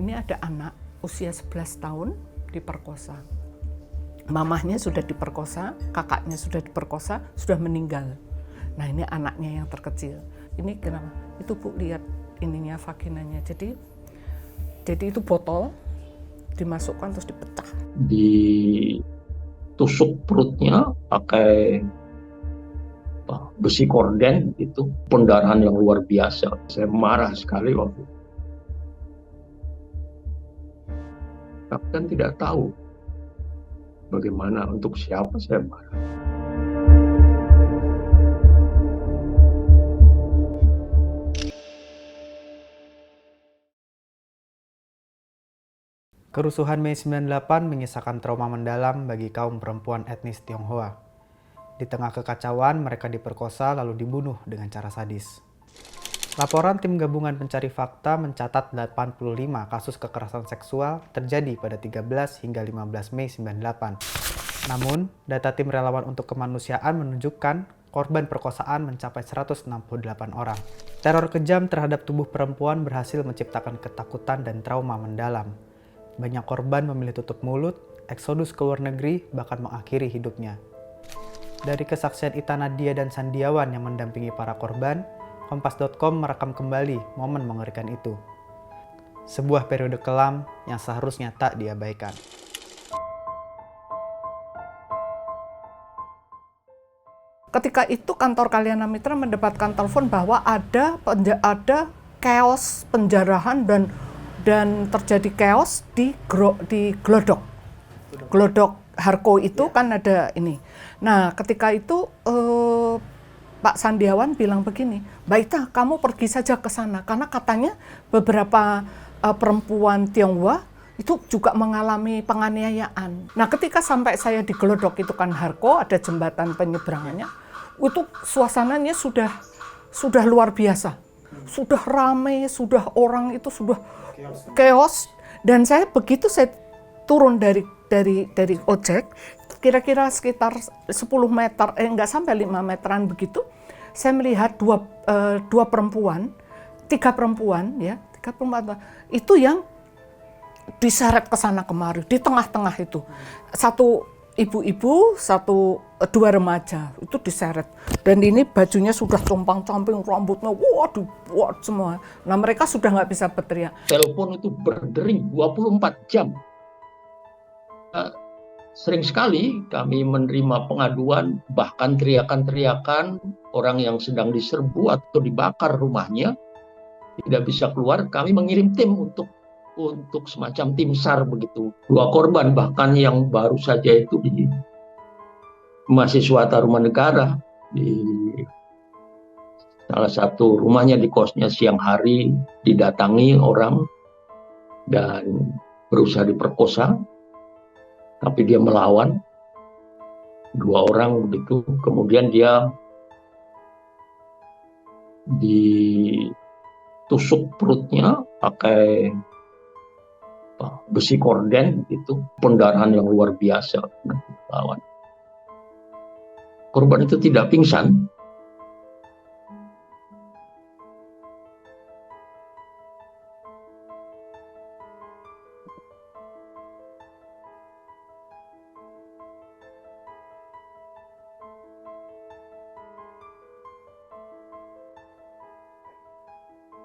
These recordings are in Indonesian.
ini ada anak usia 11 tahun diperkosa. Mamahnya sudah diperkosa, kakaknya sudah diperkosa, sudah meninggal. Nah ini anaknya yang terkecil. Ini kenapa? Itu Bu, lihat ininya, vaginanya. Jadi itu botol dimasukkan terus dipecah. Ditusuk perutnya pakai besi korden, itu pendarahan yang luar biasa. Saya marah sekali waktu itu. Tapi kan tidak tahu bagaimana, untuk siapa saya marah. Kerusuhan Mei 98 menyisakan trauma mendalam bagi kaum perempuan etnis Tionghoa. Di tengah kekacauan, mereka diperkosa lalu dibunuh dengan cara sadis. Laporan Tim Gabungan Pencari Fakta mencatat 85 kasus kekerasan seksual terjadi pada 13 hingga 15 Mei 98. Namun, data Tim Relawan untuk Kemanusiaan menunjukkan korban perkosaan mencapai 168 orang. Teror kejam terhadap tubuh perempuan berhasil menciptakan ketakutan dan trauma mendalam. Banyak korban memilih tutup mulut, eksodus ke luar negeri, bahkan mengakhiri hidupnya. Dari kesaksian Ita Nadia dan Sandiawan yang mendampingi para korban, Kompas.com merekam kembali momen mengerikan itu. Sebuah periode kelam yang seharusnya tak diabaikan. Ketika itu kantor Kalyana Mitra mendapatkan telepon bahwa ada chaos penjarahan dan terjadi chaos di Glodok. Glodok Harko itu kan ada ini. Nah, ketika itu Pak Sandiawan bilang begini, Mbak Ita, kamu pergi saja ke sana karena katanya beberapa perempuan Tionghoa itu juga mengalami penganiayaan. Nah, ketika sampai saya di Glodok itu kan Harko, ada jembatan penyeberangannya, itu suasananya sudah luar biasa. Sudah ramai, sudah orang itu sudah chaos. Dan saya begitu saya turun dari ojek, kira-kira sekitar 10 meter, enggak sampai 5 meteran begitu, saya melihat tiga perempuan itu yang diseret ke sana kemari, di tengah-tengah itu. Satu ibu-ibu, dua remaja, itu diseret. Dan ini bajunya sudah compang-camping, rambutnya waduh semua. Nah mereka sudah nggak bisa berteriak. Telepon itu berdering 24 jam. Sering sekali kami menerima pengaduan, bahkan teriakan-teriakan orang yang sedang diserbu atau dibakar rumahnya, tidak bisa keluar. Kami mengirim tim untuk semacam tim SAR begitu. 2 korban bahkan yang baru saja itu di mahasiswa Tarumanegara, di salah satu rumahnya di kosnya siang hari didatangi orang dan berusaha diperkosa, tapi dia melawan. 2 orang begitu, kemudian dia ditusuk perutnya pakai besi korden, itu pendarahan yang luar biasa. Melawan. Korban itu tidak pingsan.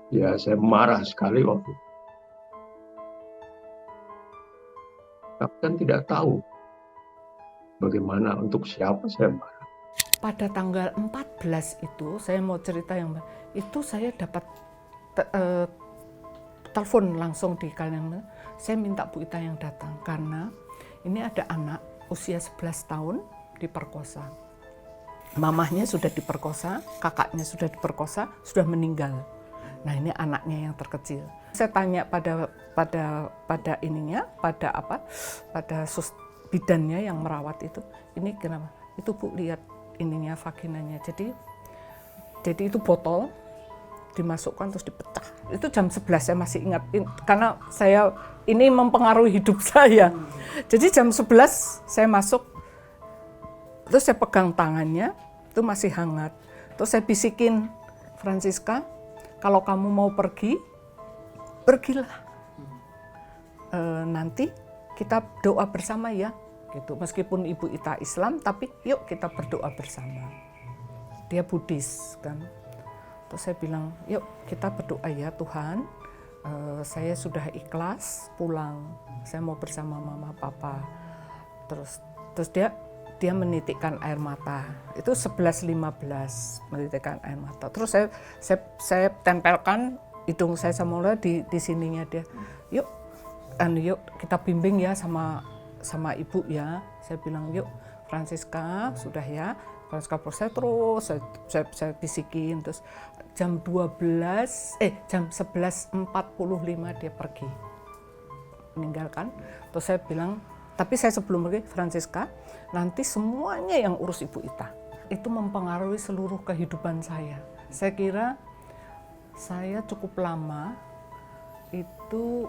Ya, saya marah sekali waktu itu. Tapi kan tidak tahu bagaimana, untuk siapa saya marah. Pada tanggal 14 itu, saya mau cerita itu saya dapat telepon langsung di Kalyana. Saya minta Bu Ita yang datang karena ini ada anak usia 11 tahun diperkosa. Mamahnya sudah diperkosa, kakaknya sudah diperkosa, sudah meninggal. Nah ini anaknya yang terkecil. Saya tanya pada bidannya yang merawat itu, ini kenapa? Itu Bu, lihat ininya, vaginanya. Jadi itu botol dimasukkan terus dipecah. Itu jam 11, saya masih ingat karena ini mempengaruhi hidup saya. Jadi jam 11 saya masuk, terus saya pegang tangannya, itu masih hangat. Terus saya bisikin, Francisca, kalau kamu mau pergi, pergilah. nanti kita doa bersama ya, gitu. Meskipun Ibu Ita Islam, tapi yuk kita berdoa bersama. Dia Buddhis kan. Terus saya bilang, yuk kita berdoa ya Tuhan, saya sudah ikhlas pulang, saya mau bersama mama papa. Terus dia menitikkan air mata. Itu 11.15 menitikkan air mata. Terus saya tempelkan hidung saya sama di sininya dia. Yuk kita bimbing ya sama ibu ya. Saya bilang yuk Francisca sudah ya. Francisca proses terus saya bisikin, terus jam 11.45 dia pergi meninggalkan. Terus saya bilang, tapi saya sebelum pergi, Francisca, nanti semuanya yang urus Ibu Ita. Itu mempengaruhi seluruh kehidupan saya. Saya kira saya cukup lama itu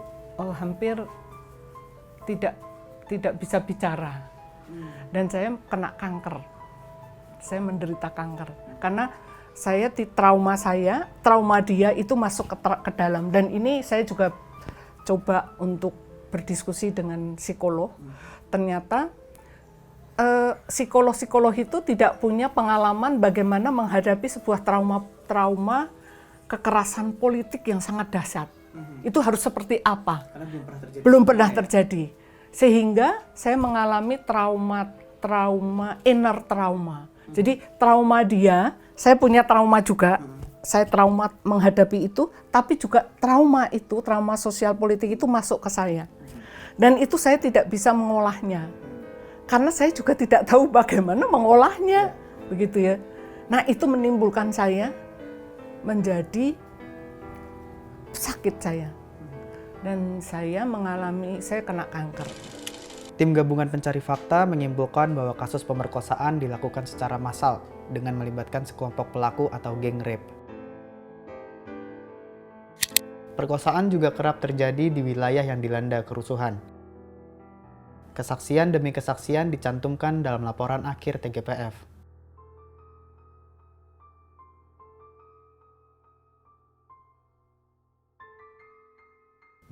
hampir tidak bisa bicara. Dan saya kena kanker. Saya menderita kanker. Karena trauma dia itu masuk ke dalam. Dan ini saya juga coba untuk berdiskusi dengan psikolog. Ternyata psikolog itu tidak punya pengalaman bagaimana menghadapi sebuah trauma kekerasan politik yang sangat dahsyat. Itu harus seperti apa? Karena belum pernah terjadi. Sehingga saya mengalami inner trauma. Jadi trauma dia, saya punya trauma juga. Saya trauma menghadapi itu, tapi juga trauma sosial politik itu masuk ke saya. Dan itu saya tidak bisa mengolahnya. Karena saya juga tidak tahu bagaimana mengolahnya, begitu ya. Nah, itu menimbulkan saya menjadi sakit saya. Dan saya kena kanker. Tim Gabungan Pencari Fakta menyimpulkan bahwa kasus pemerkosaan dilakukan secara massal dengan melibatkan sekelompok pelaku atau geng rape. Perkosaan juga kerap terjadi di wilayah yang dilanda kerusuhan. Kesaksian demi kesaksian dicantumkan dalam laporan akhir TGPF.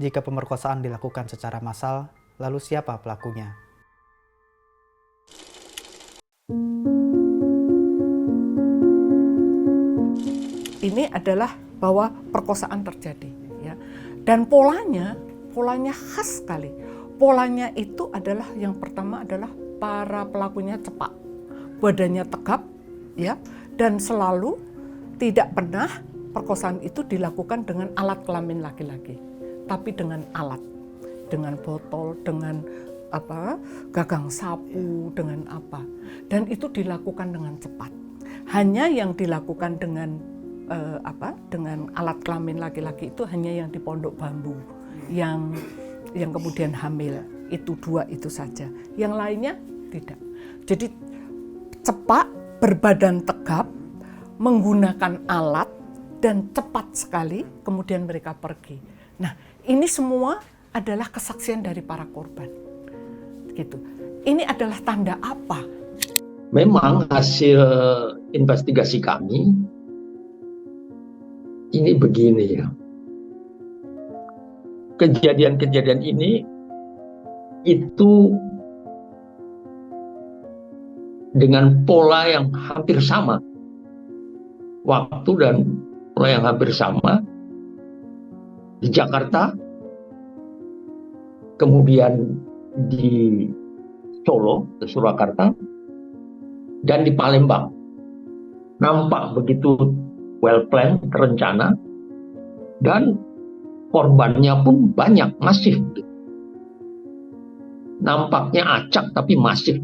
Jika pemerkosaan dilakukan secara massal, lalu siapa pelakunya? Ini adalah bahwa perkosaan terjadi, ya. Dan polanya khas sekali. Polanya itu adalah yang pertama adalah para pelakunya cepat, badannya tegap, ya, dan selalu tidak pernah perkosaan itu dilakukan dengan alat kelamin laki-laki, tapi dengan alat. Dengan botol, dengan gagang sapu, dengan apa. Dan itu dilakukan dengan cepat. Hanya yang dilakukan dengan alat kelamin laki-laki itu hanya yang di Pondok Bambu, yang kemudian hamil, itu 2 itu saja. Yang lainnya tidak. Jadi cepat, berbadan tegap, menggunakan alat, dan cepat sekali kemudian mereka pergi. Nah, ini semua adalah kesaksian dari para korban. Gitu. Ini adalah tanda apa? Memang hasil investigasi kami ini begini ya. Kejadian-kejadian ini itu dengan pola yang hampir sama. Waktu dan pola yang hampir sama di Jakarta, kemudian di Solo, di Surakarta, dan di Palembang. Nampak begitu well planned, terencana, dan korbannya pun banyak, masif. Nampaknya acak tapi masif.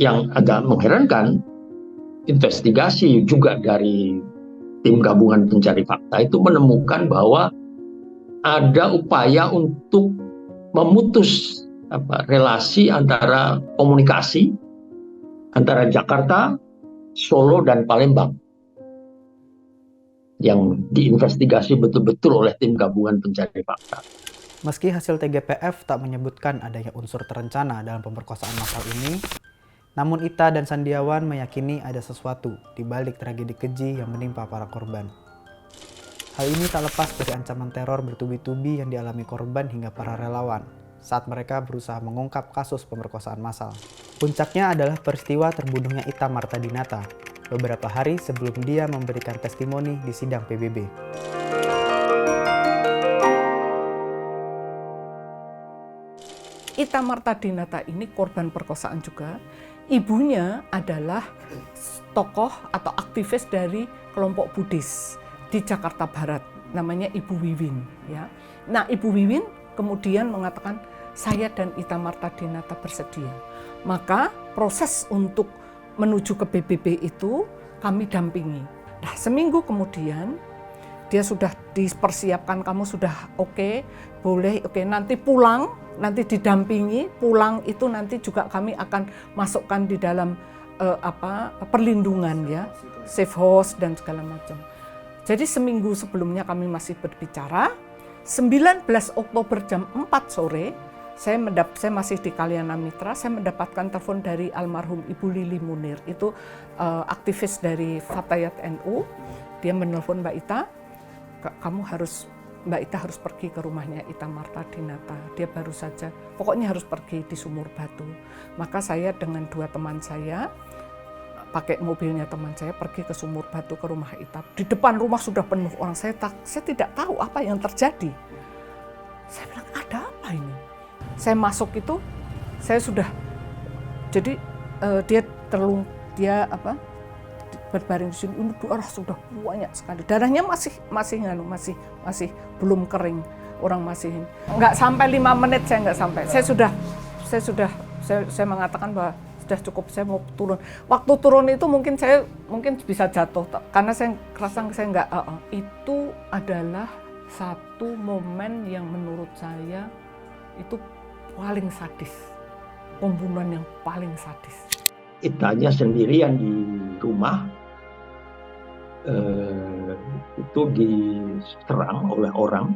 Yang agak mengherankan, investigasi juga dari tim gabungan pencari fakta itu menemukan bahwa ada upaya untuk memutus relasi antara komunikasi antara Jakarta, Solo, dan Palembang yang diinvestigasi betul-betul oleh tim gabungan pencari fakta. Meski hasil TGPF tak menyebutkan adanya unsur terencana dalam pemerkosaan massal ini, namun Ita dan Sandiawan meyakini ada sesuatu di balik tragedi keji yang menimpa para korban. Hal ini tak lepas dari ancaman teror bertubi-tubi yang dialami korban hingga para relawan saat mereka berusaha mengungkap kasus pemerkosaan massal. Puncaknya adalah peristiwa terbunuhnya Ita Martadinata beberapa hari sebelum dia memberikan testimoni di sidang PBB. Ita Martadinata ini korban perkosaan juga. Ibunya adalah tokoh atau aktivis dari kelompok Buddhis di Jakarta Barat, namanya Ibu Wiwin. Ya. Nah, Ibu Wiwin kemudian mengatakan, saya dan Ita Martadinata bersedia. Maka proses untuk menuju ke PBB itu kami dampingi. Nah, seminggu kemudian dia sudah dipersiapkan, kamu sudah oke, boleh, oke, nanti pulang, nanti didampingi, pulang itu nanti juga kami akan masukkan di dalam perlindungan ya, safe house dan segala macam. Jadi seminggu sebelumnya kami masih berbicara. 19 Oktober jam 4 sore, saya masih di Kalyana Mitra, saya mendapatkan telepon dari almarhum Ibu Lili Munir, itu aktivis dari Fatayat NU. Dia menelpon Mbak Ita, Mbak Ita harus pergi ke rumahnya Ita Martadinata. Dia baru saja, pokoknya harus pergi di Sumur Batu. Maka saya dengan 2 teman saya, pakai mobilnya teman saya, pergi ke Sumur Batu ke rumah Ita. Di depan rumah sudah penuh orang, saya tidak tahu apa yang terjadi. Saya bilang, ada apa ini? Saya masuk itu, saya sudah, jadi dia berbaring di sini, ini darah sudah banyak sekali. Darahnya masih belum kering, orang masih nggak sampai 5 menit, saya nggak sampai. Saya mengatakan bahwa sudah cukup, saya mau turun. Waktu turun itu mungkin bisa jatuh karena saya kerasa saya nggak. Itu adalah satu momen yang menurut saya itu paling sadis, pembunuhan yang paling sadis. Itanya sendirian di rumah itu diserang oleh orang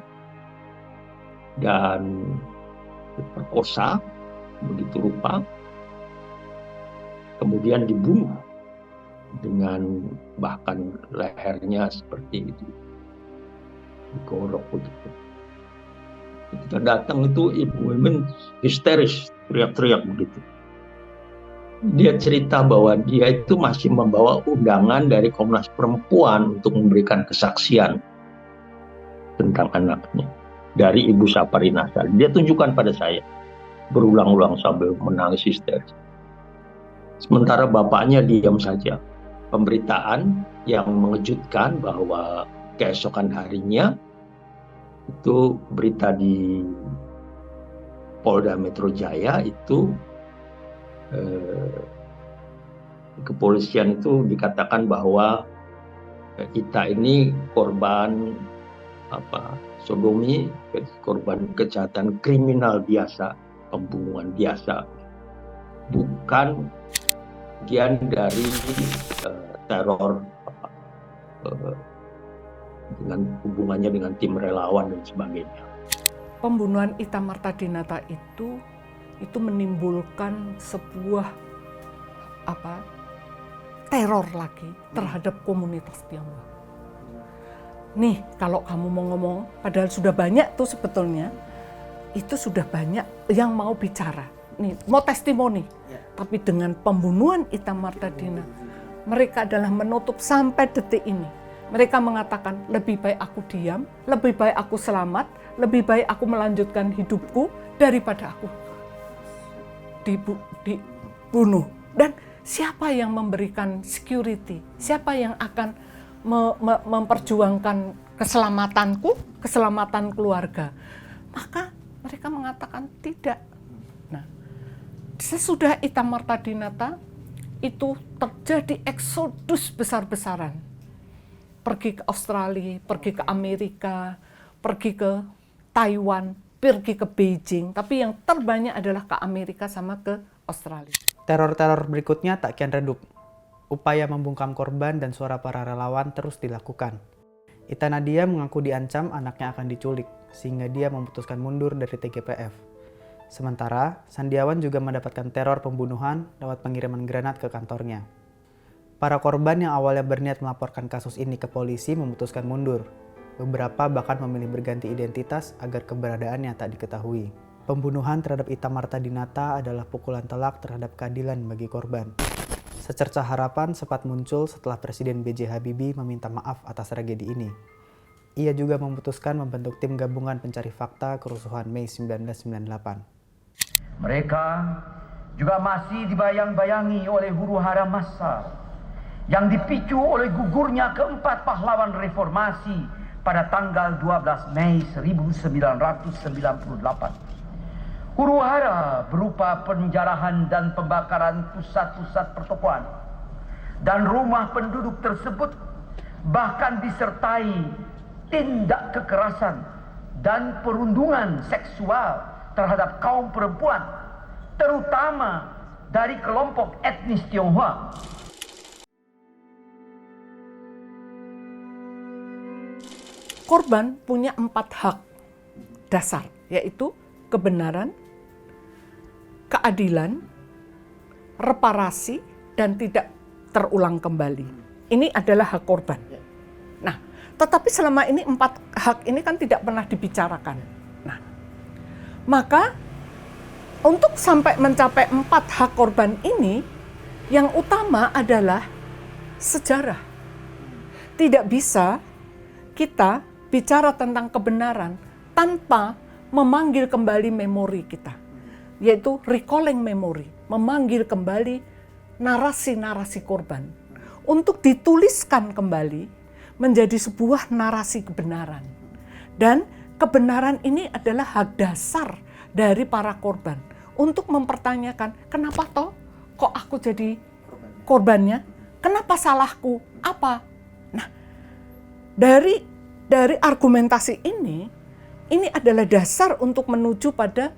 dan diperkosa begitu rupa, kemudian dibunuh dengan bahkan lehernya seperti itu digorok begitu. Ketika datang itu Ibu Wiwin histeris, teriak-teriak begitu. Dia cerita bahwa dia itu masih membawa undangan dari Komnas Perempuan untuk memberikan kesaksian tentang anaknya dari Ibu Saparina. Dia tunjukkan pada saya berulang-ulang sambil menangis histeris. Sementara bapaknya diam saja. Pemberitaan yang mengejutkan bahwa keesokan harinya itu berita di Polda Metro Jaya itu kepolisian itu dikatakan bahwa Ita ini korban sodomi, korban kejahatan kriminal biasa, pembunuhan biasa, bukan bagian dari teror dengan hubungannya dengan tim relawan dan sebagainya. Pembunuhan Ita Martadinata itu menimbulkan sebuah teror lagi terhadap komunitas Tionghoa. Nih, kalau kamu mau ngomong, padahal sudah banyak tuh sebetulnya, itu sudah banyak yang mau bicara. Nih, mau testimoni. Tapi dengan pembunuhan Ita Martadinata, mereka adalah menutup sampai detik ini. Mereka mengatakan, lebih baik aku diam, lebih baik aku selamat, lebih baik aku melanjutkan hidupku daripada aku dibunuh. Dan siapa yang memberikan security? Siapa yang akan memperjuangkan keselamatanku, keselamatan keluarga? Maka mereka mengatakan tidak. Nah, sesudah Ita Martadinata itu terjadi eksodus besar-besaran. Pergi ke Australia, pergi ke Amerika, pergi ke Taiwan, pergi ke Beijing, tapi yang terbanyak adalah ke Amerika sama ke Australia. Teror-teror berikutnya tak kian redup. Upaya membungkam korban dan suara para relawan terus dilakukan. Ita Nadia mengaku diancam anaknya akan diculik, sehingga dia memutuskan mundur dari TGPF. Sementara, Sandiawan juga mendapatkan teror pembunuhan lewat pengiriman granat ke kantornya. Para korban yang awalnya berniat melaporkan kasus ini ke polisi memutuskan mundur. Beberapa bahkan memilih berganti identitas agar keberadaannya tak diketahui. Pembunuhan terhadap Ita Marta Dinata adalah pukulan telak terhadap keadilan bagi korban. Secercah harapan sempat muncul setelah Presiden B.J. Habibie meminta maaf atas tragedi ini. Ia juga memutuskan membentuk tim gabungan pencari fakta kerusuhan Mei 1998. Mereka juga masih dibayang-bayangi oleh huru-hara massa yang dipicu oleh gugurnya keempat pahlawan reformasi pada tanggal 12 Mei 1998. Huru-hara berupa penjarahan dan pembakaran pusat-pusat pertokoan dan rumah penduduk tersebut, bahkan disertai tindak kekerasan dan perundungan seksual terhadap kaum perempuan, terutama dari kelompok etnis Tionghoa. Korban punya 4 hak dasar, yaitu kebenaran, keadilan, reparasi, dan tidak terulang kembali. Ini adalah hak korban. Nah, tetapi selama ini 4 hak ini kan tidak pernah dibicarakan. Nah, maka untuk sampai mencapai 4 hak korban ini, yang utama adalah sejarah. Tidak bisa kita bicara tentang kebenaran tanpa memanggil kembali memori kita, yaitu recalling memory, memanggil kembali narasi-narasi korban untuk dituliskan kembali menjadi sebuah narasi kebenaran. Dan kebenaran ini adalah hak dasar dari para korban untuk mempertanyakan, kenapa toh kok aku jadi korbannya? Kenapa salahku? Apa? Nah, dari argumentasi ini adalah dasar untuk menuju pada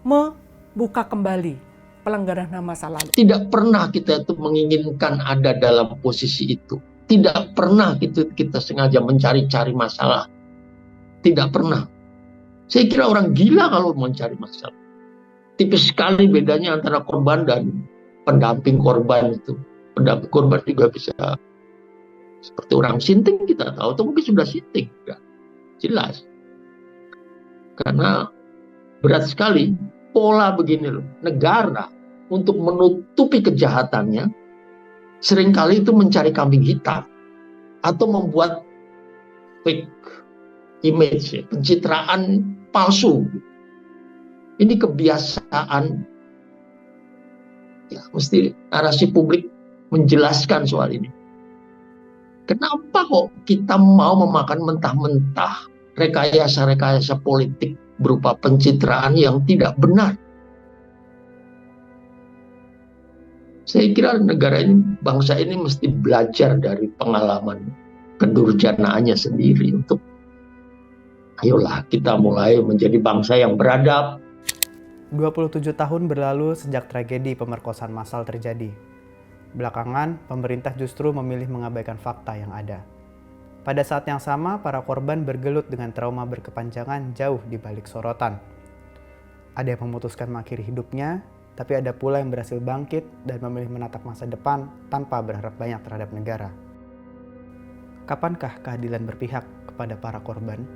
membuka kembali pelanggaran HAM masa lalu. Tidak pernah kita itu menginginkan ada dalam posisi itu. Tidak pernah kita sengaja mencari-cari masalah. Tidak pernah. Saya kira orang gila kalau mencari masalah. Tipis sekali bedanya antara korban dan pendamping korban itu. Pendamping korban juga bisa seperti orang sinting, kita tahu, atau mungkin sudah sinting. Jelas. Karena berat sekali pola begini loh. Negara untuk menutupi kejahatannya seringkali itu mencari kambing hitam atau membuat fake image, pencitraan palsu. Ini kebiasaan. Ya, mesti narasi publik menjelaskan soal ini. Kenapa kok kita mau memakan mentah-mentah rekayasa-rekayasa politik berupa pencitraan yang tidak benar? Saya kira negara ini, bangsa ini mesti belajar dari pengalaman kedurjanaannya sendiri untuk ayolah kita mulai menjadi bangsa yang beradab. 27 tahun berlalu sejak tragedi pemerkosaan massal terjadi. Belakangan, pemerintah justru memilih mengabaikan fakta yang ada. Pada saat yang sama, para korban bergelut dengan trauma berkepanjangan jauh di balik sorotan. Ada yang memutuskan mengakhiri hidupnya, tapi ada pula yang berhasil bangkit dan memilih menatap masa depan tanpa berharap banyak terhadap negara. Kapankah keadilan berpihak kepada para korban?